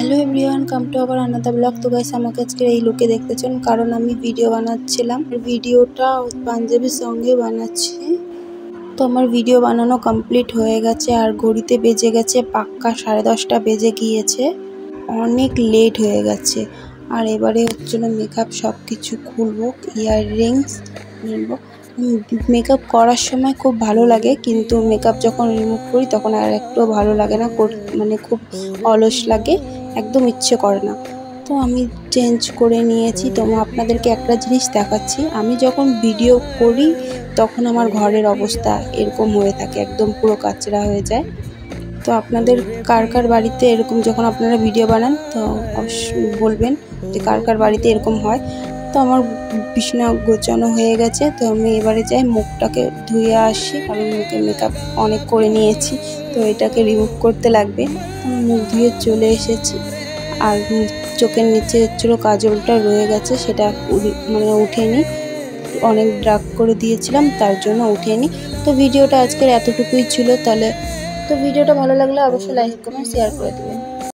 Hello everyone, come to আবার another blog. তো guys, আমাকে আজকে এই লুকে দেখতেছেন কারণ আমি ভিডিও বানাচ্ছিলাম। ভিডিওটা পাঞ্জাবি সঙ্গে বানাচ্ছি। তো আমার ভিডিও বানানো কমপ্লিট হয়ে গেছে আর ঘড়িতে বেজে গেছে পাক্কা 10:30 বেজে গিয়েছে। অনেক লেট হয়ে গেছে। আর এবারে হচ্ছিল মেকআপ, সব কিছু খুলবো, ইয়াররিংস নিব। মেকআপ করার সময় খুব ভালো লাগে, কিন্তু মেকআপ যখন রিমুভ করি তখন আর একটু ভালো লাগে না, মানে খুব অলস লাগে, একদম ইচ্ছে করে না। তো আমি চেঞ্জ করে নিয়েছি। তো আপনাদেরকে একটা জিনিস দেখাচ্ছি, আমি যখন ভিডিও করি তখন আমার ঘরের অবস্থা এরকম হয়ে থাকে, একদম পুরো কাচরা হয়ে যায়। তো আপনাদের কার কার বাড়িতে এরকম, যখন আপনারা ভিডিও বানান তো বলবেন যে কার কার বাড়িতে এরকম হয়। তো আমার বিছানা গোছানো হয়ে গেছে। তো আমি এবারে যাই মুখটাকে ধুয়ে আসি, কারণ মুখে মেকআপ অনেক করে নিয়েছি, তো এটাকে রিমুভ করতে লাগবে। আমি মুখ ধুয়ে চলে এসেছি। আর চোখের নিচে হচ্ছিলো কাজলটা রয়ে গেছে, সেটা উঠেনি, অনেক ড্রাগ করে দিয়েছিলাম তার জন্য উঠেনি। তো ভিডিওটা আজকের এতটুকুই ছিল। তো ভিডিওটা ভালো লাগলে অবশ্যই লাইক কমেন্ট শেয়ার করে দেবেন।